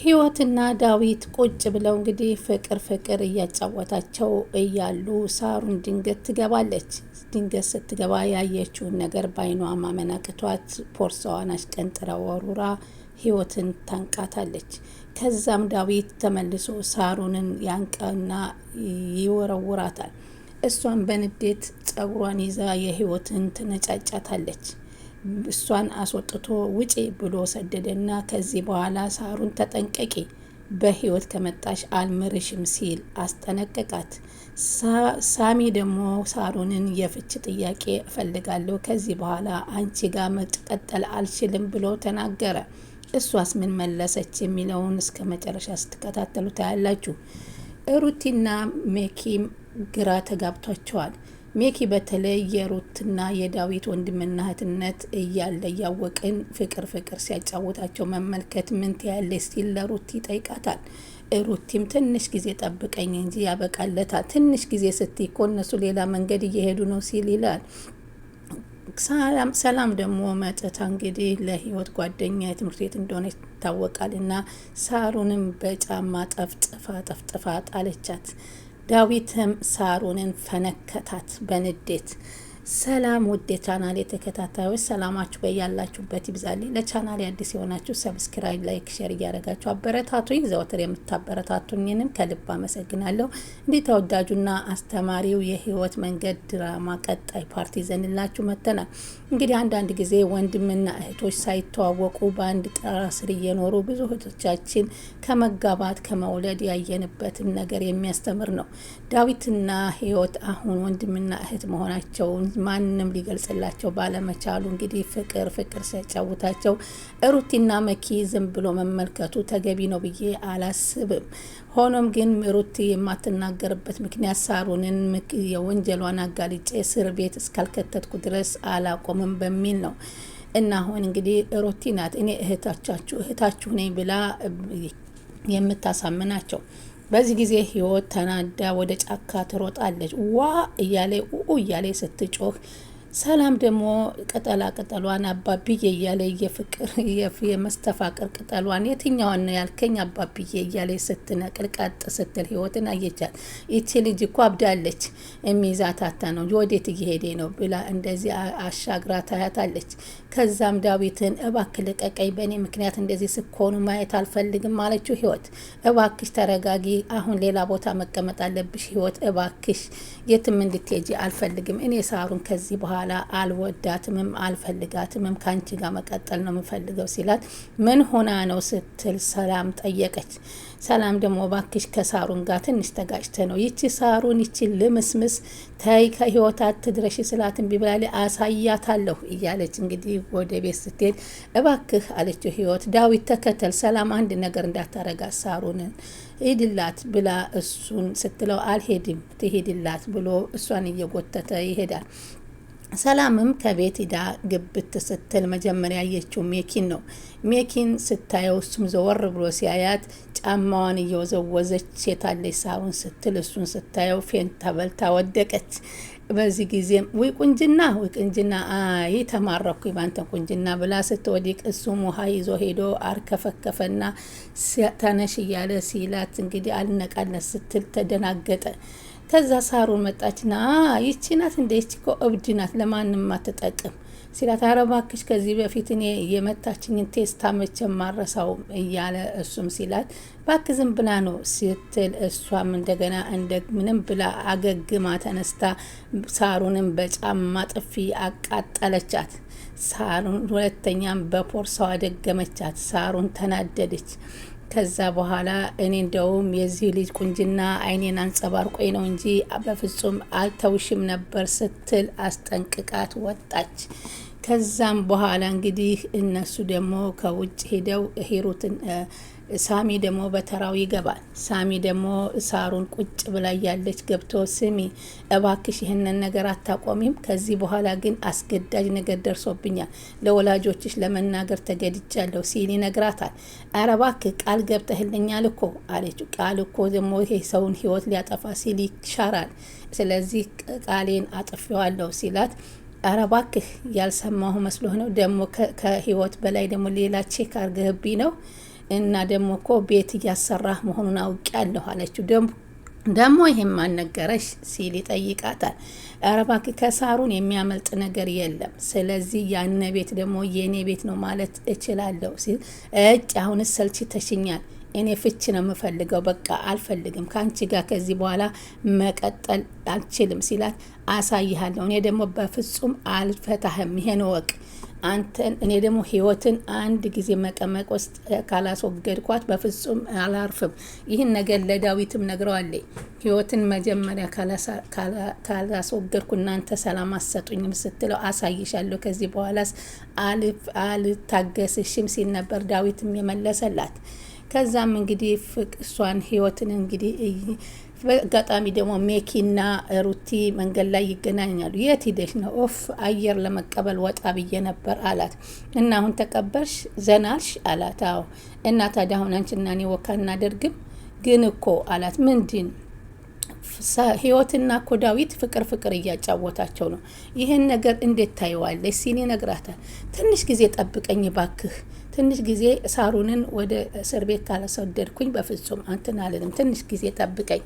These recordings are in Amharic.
ህይወትና ዳዊት ቁጭ ብለው እንግዲህ ፍቅር እያጫወታቸው እያሉ ሳሩን ድንገት ትገባለች። ድንገት ስትገባ ያየችውን ነገር በአይኗ ማመን አቅቷት ፖርሳዋን አሽቀንጥራ ወሩራ ህይወትን ታንቃታለች። ከዛም ዳዊት ተመልሶ ሳሩንን ያንቃና ይወረውራታል። እሷን በንዴት ጸጉሯን ይዛ የህይወትን ትነጫጫታለች። እሷን አስወጥቶ ውጪ ብሎ ሰደደና ከዚህ በኋላ ሳሩን ተጠንቀቂ፣ በህይወት ከመጣሽ አልምርሽም ሲል አስጠነቀቃት። ሳሚ ደግሞ ሳሩንን የፍች ጥያቄ እፈልጋለሁ፣ ከዚህ በኋላ አንቺ ጋር መቀጠል አልችልም ብሎ ተናገረ። እሷስ ምን መለሰች የሚለውን እስከ መጨረሻ ስትከታተሉ ታያላችሁ። ሩቲና ሜኪም ግራ ተጋብቷቸዋል። ሜኪ በተለይ የሩትና የዳዊት ወንድምና እህትነት እያለ እያወቅን ፍቅር ሲያጫወታቸው መመልከት ምን ትያለሽ ሲል ለሩቲ ይጠይቃታል። ሩቲም ትንሽ ጊዜ ጠብቀኝ እንጂ ያበቃለታል፣ ትንሽ ጊዜ ስትይ እኮ እነሱ ሌላ መንገድ እየሄዱ ነው ሲል ይላል። ሰላም ደግሞ መጥታ እንግዲህ ለህይወት ጓደኛ የትምህርት ቤት እንደሆነ ይታወቃል እና ሳሩንም በጫማ ጠፍጥፋ ጣለቻት። ዳዊትም ሳሩንን ፈነከታት በንዴት። ሰላም ውድ የቻናሌ ተከታታዮች ሰላማችሁ በያላችሁበት ይብዛልኝ። ለቻናሌ አዲስ የሆናችሁ ሰብስክራይብ፣ ላይክ፣ ሼር እያደረጋችሁ አበረታቱኝ። ዘወትር የምታበረታቱኝንም ከልብ አመሰግናለሁ። እንዲህ ተወዳጁና አስተማሪው የህይወት መንገድ ድራማ ቀጣይ ፓርቲ ዘንላችሁ መጥተናል። እንግዲህ አንዳንድ ጊዜ ወንድምና እህቶች ሳይተዋወቁ በአንድ ጥላ ስር እየኖሩ ብዙ እህቶቻችን ከመጋባት ከመውለድ ያየንበትን ነገር የሚያስተምር ነው። ዳዊትና ህይወት አሁን ወንድምና እህት መሆናቸውን ማንም ሊገልጽላቸው ባለመቻሉ እንግዲህ ፍቅር ሲያጫውታቸው ሩቲና መኪ ዝም ብሎ መመልከቱ ተገቢ ነው ብዬ አላስብም። ሆኖም ግን ሩቲ የማትናገርበት ምክንያት ሳሩንን የወንጀሏን አጋልጬ እስር ቤት እስካልከተትኩ ድረስ አላቆምም በሚል ነው። እና አሁን እንግዲህ ሩቲ ናት እኔ እህታችሁ ነኝ ብላ የምታሳምናቸው። በዚህ ጊዜ ህይወት ተናዳ ወደ ጫካ ትሮጣለች። ዋ እያለ ስትጮህ፣ ሰላም ደግሞ ቅጠሏን አባብዬ እያለ የመስተፋቅር ቅጠሏን የትኛዋን ነው ያልከኝ አባብዬ እያለ ስትነቅል ቀጥ ስትል ህይወትን አየቻት። ይቺ ልጅ እኮ አብዳለች፣ የሚይዛታታ ነው፣ ወዴት እየሄደ ነው ብላ እንደዚህ አሻግራ ታያታለች። ከዛም ዳዊትን እባክህ ልቀቀኝ፣ በእኔ ምክንያት እንደዚህ ስኮኑ ማየት አልፈልግም አለችው። ህይወት እባክሽ ተረጋጊ፣ አሁን ሌላ ቦታ መቀመጥ አለብሽ ህይወት፣ እባክሽ የትም እንድትሄጂ አልፈልግም፣ እኔ ሳሩን ከዚህ በኋላ አልወዳትምም አልፈልጋትምም፣ ካንቺ ጋር መቀጠል ነው የምፈልገው ሲላት ምን ሆና ነው ስትል ሰላም ጠየቀች። ሰላም ደግሞ ባክሽ ከሳሩን ጋር ትንሽ ተጋጭተ ነው፣ ይቺ ሳሩን ይቺ ልምስምስ ታይ ከህይወት አትድረሽ ስላትን ቢብላሊ አሳያታለሁ እያለች እንግዲህ ወደ ቤት ስትሄድ እባክህ አለችው ህይወት ዳዊት ተከተል፣ ሰላም አንድ ነገር እንዳታረጋት ሳሩንን ሂድላት ብላ እሱን ስትለው አልሄድም ትሄድላት ብሎ እሷን እየጎተተ ይሄዳል። ሰላምም ከቤት ሂዳ ግብት ስትል መጀመሪያ ያየችው ሜኪን ነው። ሜኪን ስታየው እሱም ዘወር ብሎ ሲያያት ጫማዋን እየወዘወዘች ሴታለች ሳሩን ስትል እሱን ስታየው ፌን ተበልታ ወደቀች። በዚህ ጊዜም ወይ ቁንጅና አይ ተማረኩ ባንተ ቁንጅና ብላ ስትወዲቅ እሱም ውሃ ይዞ ሄዶ አርከፈከፈና ተነሽ እያለ ሲላት እንግዲህ አልነቃለት ስትል ተደናገጠ። ከዛ ሳሩን መጣችና ይቺ ናት እንደ ይቺ እኮ እብድ ናት ለማንም አትጠቅም ሲላት ኧረ እባክሽ ከዚህ በፊት እኔ የመታችኝን ቴስታ መቼም ማረሳው እያለ እሱም ሲላት ባክ ዝም ብላ ነው ስትል እሷም እንደገና ምንም ብላ አገግማ ተነስታ ሳሩንም በጫማ ጥፊ አቃጠለቻት። ሳሩን ሁለተኛም በፖርሳዋ ደገመቻት። ሳሩን ተናደደች። ከዛ በኋላ እኔ እንደውም የዚህ ልጅ ቁንጅና አይኔን አንጸባርቆኝ ነው እንጂ በፍጹም አልተውሽም ነበር ስትል አስጠንቅቃት ወጣች። ከዛም በኋላ እንግዲህ እነሱ ደግሞ ከውጭ ሄደው ሂሩትን ሳሚ ደግሞ በተራው ይገባል። ሳሚ ደግሞ ሳሩን ቁጭ ብላ ያለች ገብቶ ስሚ እባክሽ ይህንን ነገር አታቆሚም፣ ከዚህ በኋላ ግን አስገዳጅ ነገር ደርሶብኛል፣ ለወላጆችሽ ለመናገር ተገድጃለሁ ሲል ይነግራታል። ኧረ እባክህ ቃል ገብተህልኛል እኮ አለችው። ቃል እኮ ደግሞ ይሄ ሰውን ህይወት ሊያጠፋ ሲል ይሻራል፣ ስለዚህ ቃሌን አጥፌዋለሁ ሲላት ኧረ እባክህ ያልሰማሁ መስሎህ ነው፣ ደግሞ ከህይወት በላይ ደግሞ ሌላ ቼክ አርገህብኝ ነው እና ደግሞ እኮ ቤት እያሰራህ መሆኑን አውቄያለሁ አለችው። ደግሞ ይሄም አልነገረሽ ሲል ይጠይቃታል። ኧረ እባክህ ከሳሩን የሚያመልጥ ነገር የለም፣ ስለዚህ ያነ ቤት ደግሞ የኔ ቤት ነው ማለት እችላለሁ ሲል አሁንስ ሰልችተሽኛል፣ እኔ ፍች ነው የምፈልገው፣ በቃ አልፈልግም ከአንቺ ጋር ከዚህ በኋላ መቀጠል አልችልም ሲላት አሳይሃለሁ፣ እኔ ደግሞ በፍጹም አልፈታህም፣ ይሄን ወቅ አንተን እኔ ደግሞ ህይወትን አንድ ጊዜ መቀመቅ ውስጥ ካላስወገድኳት በፍጹም አላርፍም። ይህን ነገር ለዳዊትም ነግረዋለኝ። ህይወትን መጀመሪያ ካላስወገድኩ እናንተ ሰላም አሰጡኝም ስትለው አሳይሻለሁ፣ ከዚህ በኋላስ አልታገስሽም ሲል ነበር ዳዊትም የመለሰላት። ከዛም እንግዲህ እሷን ህይወትን እንግዲህ በአጋጣሚ ደግሞ ሜኪና ሩቲ መንገድ ላይ ይገናኛሉ። የት ሂደሽ ነው? ኦፍ አየር ለመቀበል ወጣ ብዬ ነበር አላት። እና አሁን ተቀበልሽ ዘናልሽ አላት። አዎ። እና ታዲያ አሁን አንቺና እኔ ወካ እናደርግም? ግን እኮ አላት። ምንድን? ህይወትና እኮ ዳዊት ፍቅር እያጫወታቸው ነው። ይህን ነገር እንዴት ታይዋለሽ ሲል ይነግራታል። ትንሽ ጊዜ ጠብቀኝ ባክህ፣ ትንሽ ጊዜ ሳሩንን ወደ እስር ቤት ካላስወደድኩኝ በፍጹም አንተን አልልም፣ ትንሽ ጊዜ ጠብቀኝ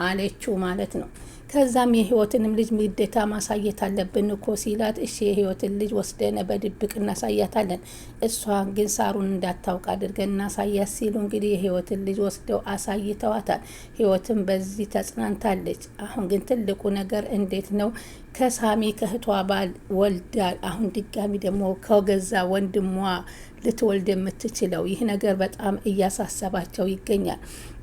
አለችው ማለት ነው። ከዛም የህይወትንም ልጅ ግዴታ ማሳየት አለብን እኮ ሲላት፣ እሺ የህይወትን ልጅ ወስደን በድብቅ እናሳያታለን፣ እሷን ግን ሳሩን እንዳታውቅ አድርገን እናሳያት ሲሉ እንግዲህ የህይወትን ልጅ ወስደው አሳይተዋታል። ህይወትን በዚህ ተጽናንታለች። አሁን ግን ትልቁ ነገር እንዴት ነው ከሳሚ ከእህቷ ባል ወልዳ አሁን ድጋሚ ደግሞ ከገዛ ወንድሟ ልትወልድ የምትችለው? ይህ ነገር በጣም እያሳሰባቸው ይገኛል።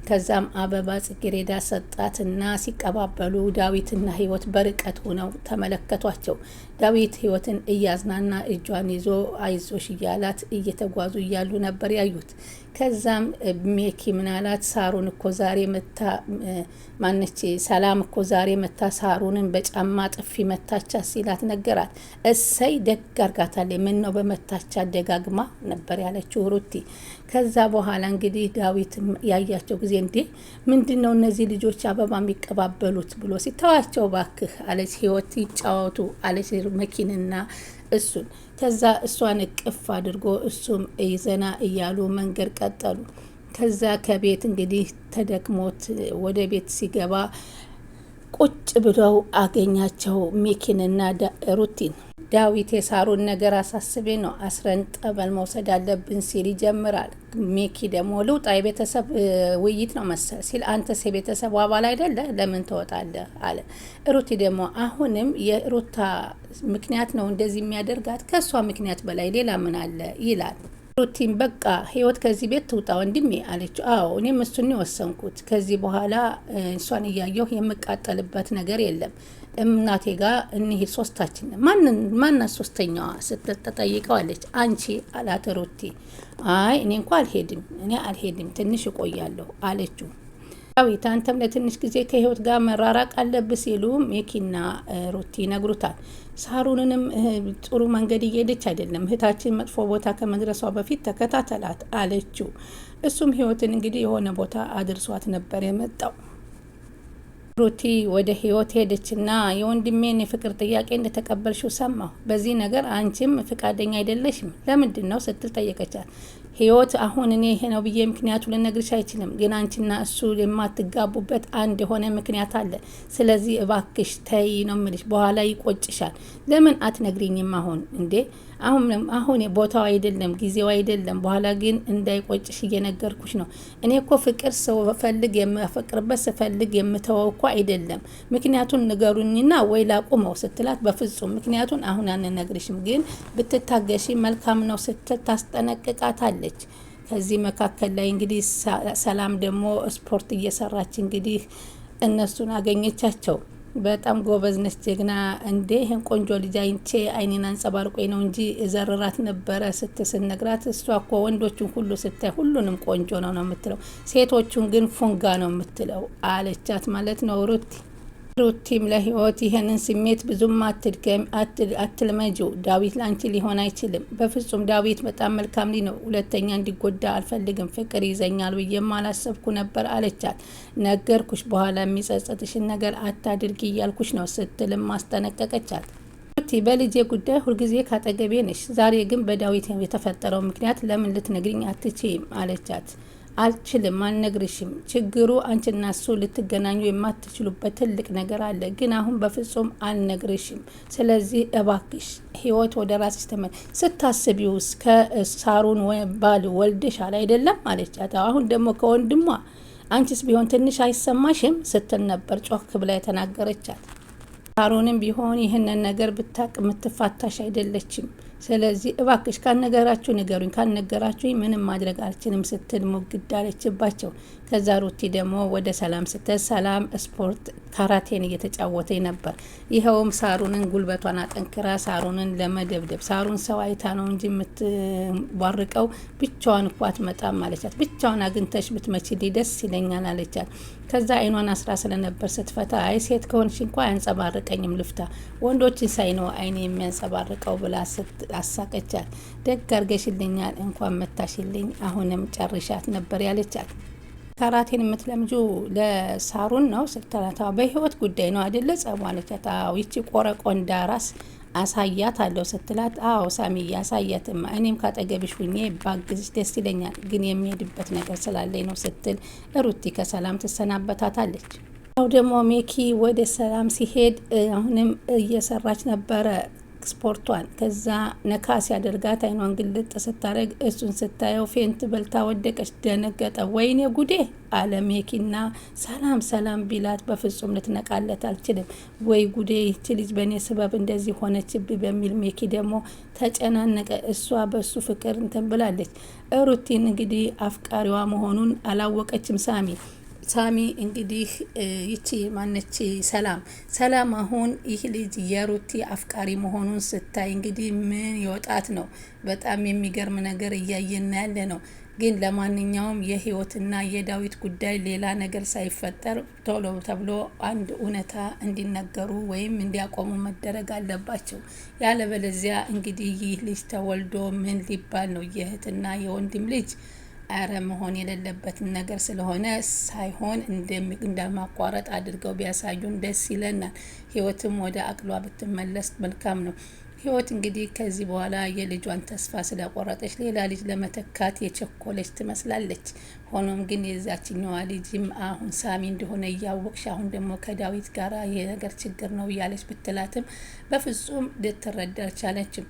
ከዛም አበባ ጽጌረዳ ሰጣትና ሲቀባበሉ ዳዊትና ህይወት በርቀት ሆነው ተመለከቷቸው። ዳዊት ህይወትን እያዝናና እጇን ይዞ አይዞሽ እያላት እየተጓዙ እያሉ ነበር ያዩት። ከዛም ሜኪ ምናላት ሳሩን እኮ ዛሬ መታ ማነች ሰላም እኮ ዛሬ መታ ሳሩንን በጫማ ጥፊ መታቻ ሲላት ነገራት። እሰይ ደግ አርጋታለች፣ ምን ነው በመታቻ ደጋግማ ነበር ያለችው ሩቲ። ከዛ በኋላ እንግዲህ ዳዊት ያያቸው ጊዜ እንዴ ምንድን ነው እነዚህ ልጆች አበባ የሚቀባበሉት ብሎ ሲተዋቸው ባክህ አለች ህይወት ይጫወቱ አለች መኪንና እሱን። ከዛ እሷን እቅፍ አድርጎ እሱም ዘና እያሉ መንገድ ቀጠሉ። ከዛ ከቤት እንግዲህ ተደክሞት ወደ ቤት ሲገባ ቁጭ ብለው አገኛቸው ሜኪንና ሩቲን። ዳዊት የሳሩን ነገር አሳስቤ ነው አስረን ጠበል መውሰድ አለብን ሲል ይጀምራል። ሜኪ ደግሞ ልውጣ የቤተሰብ ውይይት ነው መሰል ሲል፣ አንተስ የቤተሰቡ አባል አይደለ ለምን ትወጣለህ አለ። ሩቲ ደግሞ አሁንም የሩታ ምክንያት ነው እንደዚህ የሚያደርጋት፣ ከእሷ ምክንያት በላይ ሌላ ምን አለ ይላል። ሩቲን በቃ ህይወት ከዚህ ቤት ትውጣ ወንድሜ አለችው። አዎ እኔም እሱን ወሰንኩት፣ ከዚህ በኋላ እሷን እያየሁ የምቃጠልበት ነገር የለም፣ እናቴ ጋር እንሂድ ሶስታችን። ማናት ሶስተኛዋ ስትል ተጠይቀዋለች። አንቺ አላት ሩቲ። አይ እኔ እንኳ አልሄድም ትንሽ እቆያለሁ አለችው። ዳዊት አንተም ለትንሽ ጊዜ ከህይወት ጋር መራራቅ አለብህ ሲሉ ሜኪና ሩቲ ይነግሩታል። ሳሩንንም ጥሩ መንገድ እየሄደች አይደለም፣ እህታችን መጥፎ ቦታ ከመድረሷ በፊት ተከታተላት አለችው። እሱም ህይወትን እንግዲህ የሆነ ቦታ አድርሷት ነበር የመጣው። ሩቲ ወደ ህይወት ሄደችና የወንድሜን የፍቅር ጥያቄ እንደተቀበልሽው ሰማሁ፣ በዚህ ነገር አንቺም ፍቃደኛ አይደለሽም፣ ለምንድን ነው ስትል ጠየቀቻት። ህይወት አሁን እኔ ይሄ ነው ብዬ ምክንያቱ ልነግርሽ አይችልም፣ ግን አንቺና እሱ የማትጋቡበት አንድ የሆነ ምክንያት አለ። ስለዚህ እባክሽ ተይ ነው ምልሽ፣ በኋላ ይቆጭሻል። ለምን አትነግሪኝም? አሁን እንዴ አሁን ቦታው አይደለም ጊዜው አይደለም፣ በኋላ ግን እንዳይቆጭሽ እየነገርኩሽ ነው። እኔ እኮ ፍቅር ሰው ፈልግ የማፈቅርበት ስፈልግ የምተወው እኮ አይደለም። ምክንያቱን ንገሩኝና ወይ ላቁመው ስትላት፣ በፍጹም ምክንያቱን አሁን አንነግርሽም፣ ግን ብትታገሺ መልካም ነው ስትል ታስጠነቅቃታለች። ከዚህ መካከል ላይ እንግዲህ ሰላም ደግሞ ስፖርት እየሰራች እንግዲህ እነሱን አገኘቻቸው። በጣም ጎበዝ ነች፣ ጀግና እንዴ ይህን ቆንጆ ልጅ አይንቼ አይኔን አንጸባርቆኝ ነው እንጂ እዘርራት ነበረ ስትስነግራት፣ እሷ እኮ ወንዶቹን ሁሉ ስታይ ሁሉንም ቆንጆ ነው የምትለው፣ ሴቶቹን ግን ፉንጋ ነው የምትለው አለቻት ማለት ነው ሩቲ። ሩቲም ለህይወት ይሄንን ስሜት ብዙም አትልመጂው፣ ዳዊት ላንቺ ሊሆን አይችልም፣ በፍጹም ዳዊት በጣም መልካም ልጅ ነው፣ ሁለተኛ እንዲጎዳ አልፈልግም፣ ፍቅር ይዘኛል ብዬም አላሰብኩ ነበር አለቻት። ነገርኩሽ፣ በኋላ የሚጸጸትሽን ነገር አታድርጊ እያልኩሽ ነው ስትልም ማስጠነቀቀቻት። ሩቲ በልጄ ጉዳይ ሁልጊዜ ካጠገቤ ነሽ፣ ዛሬ ግን በዳዊት የተፈጠረው ምክንያት ለምን ልትነግሪኝ አትችይም? አለቻት። አልችልም፣ አልነግርሽም። ችግሩ አንቺና እሱ ልትገናኙ የማትችሉበት ትልቅ ነገር አለ፣ ግን አሁን በፍጹም አልነግርሽም። ስለዚህ እባክሽ ህይወት ወደ ራስሽ ስታስቢውስ ከሳሩን ባል ወልደሻል አይደለም? አለቻት። አሁን ደግሞ ከወንድሟ አንቺስ ቢሆን ትንሽ አይሰማሽም? ስትል ነበር ጮክ ብላ የተናገረቻት። ሳሩንም ቢሆን ይህንን ነገር ብታቅ የምትፋታሽ አይደለችም። ስለዚህ እባክሽ ካልነገራችሁ ንገሩኝ፣ ካልነገራችሁ ምንም ማድረግ አልችልም ስትል ሙግድ አለችባቸው። ከዛ ሩቲ ደግሞ ወደ ሰላም ስትል ሰላም ስፖርት ካራቴን እየተጫወተ ነበር። ይኸውም ሳሩንን ጉልበቷን አጠንክራ ሳሩንን ለመደብደብ፣ ሳሩን ሰው አይታ ነው እንጂ የምትቧርቀው ብቻዋን እኮ አትመጣም አለቻት። ብቻዋን አግኝተሽ ብትመችልኝ ደስ ይለኛል አለቻት። ከዛ አይኗን አስራ ስለነበር ስትፈታ አይ ሴት ከሆንሽ እንኳ አያንጸባርቀኝም ልፍታ፣ ወንዶችን ሳይ ነው አይኔ የሚያንጸባርቀው ብላ አሳቀቻት። ደግ አርገሽልኛል፣ እንኳን መታሽልኝ፣ አሁንም ጨርሻት ነበር ያለቻት። ካራቴን የምትለምጁ ለሳሩን ነው ስትላታ፣ በህይወት ጉዳይ ነው አይደለ ጸቡ አለቻት። አዎ ይቺ ቆረቆንዳ ራስ አሳያት አለው ስትላት፣ አዎ ሳሚዬ አሳያትማ፣ እኔም ካጠገብሽ ሁኜ ባግዝሽ ደስ ይለኛል፣ ግን የሚሄድበት ነገር ስላለኝ ነው ስትል ሩቲ ከሰላም ትሰናበታታለች። አው ደግሞ ሜኪ ወደ ሰላም ሲሄድ አሁንም እየሰራች ነበረ ስፖርቷን። ከዛ ነካ ሲያደርጋት አይኗን ግልጥ ስታደርግ እሱን ስታየው ፌንት በልታ ወደቀች። ደነገጠ። ወይኔ ጉዴ አለ ሜኪና ሰላም ሰላም ቢላት በፍጹም ልትነቃለት አልችልም። ወይ ጉዴ ይህች ልጅ በእኔ ስበብ እንደዚህ ሆነችብኝ በሚል ሜኪ ደግሞ ተጨናነቀ። እሷ በሱ ፍቅር እንትን ብላለች። ሩቲን እንግዲህ አፍቃሪዋ መሆኑን አላወቀችም ሳሚ እንግዲህ ይቺ ማነች ሰላም አሁን ይህ ልጅ የሩቲ አፍቃሪ መሆኑን ስታይ እንግዲህ ምን ይወጣት ነው? በጣም የሚገርም ነገር እያየን ያለ ነው። ግን ለማንኛውም የህይወትና የዳዊት ጉዳይ ሌላ ነገር ሳይፈጠር ቶሎ ተብሎ አንድ እውነታ እንዲነገሩ ወይም እንዲያቆሙ መደረግ አለባቸው። ያለበለዚያ እንግዲህ ይህ ልጅ ተወልዶ ምን ሊባል ነው? የእህትና የወንድም ልጅ አረ መሆን የሌለበትን ነገር ስለሆነ ሳይሆን እንደማቋረጥ አድርገው ቢያሳዩን ደስ ይለናል። ህይወትም ወደ አቅሏ ብትመለስ መልካም ነው። ህይወት እንግዲህ ከዚህ በኋላ የልጇን ተስፋ ስለቆረጠች ሌላ ልጅ ለመተካት የቸኮለች ትመስላለች። ሆኖም ግን የዛችኛዋ ልጅም አሁን ሳሚ እንደሆነ እያወቅሽ አሁን ደግሞ ከዳዊት ጋር የነገር ችግር ነው እያለች ብትላትም በፍጹም ልትረዳ አልቻለችም።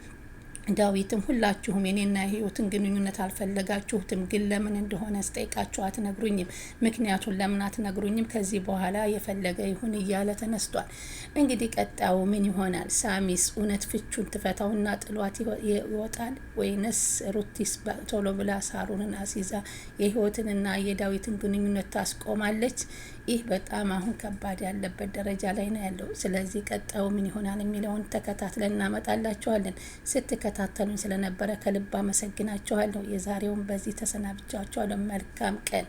ዳዊትም ሁላችሁም የኔና የህይወትን ግንኙነት አልፈለጋችሁትም፣ ግን ለምን እንደሆነ ስጠይቃችሁ አትነግሩኝም፣ ምክንያቱን ለምን አትነግሩኝም? ከዚህ በኋላ የፈለገ ይሁን እያለ ተነስቷል። እንግዲህ ቀጣዩ ምን ይሆናል? ሳሚስ እውነት ፍቹን ትፈታውና ጥሏት ይወጣል ወይንስ ሩቲስ ቶሎ ብላ ሳሩንን አሲዛ የህይወትንና የዳዊትን ግንኙነት ታስቆማለች? ይህ በጣም አሁን ከባድ ያለበት ደረጃ ላይ ነው ያለው። ስለዚህ ቀጣዩ ምን ይሆናል የሚለውን ተከታትለን እናመጣላችኋለን። ስትከታተሉኝ ስለነበረ ከልብ አመሰግናችኋለሁ። የዛሬውን በዚህ ተሰናብቻችኋለሁ። መልካም ቀን።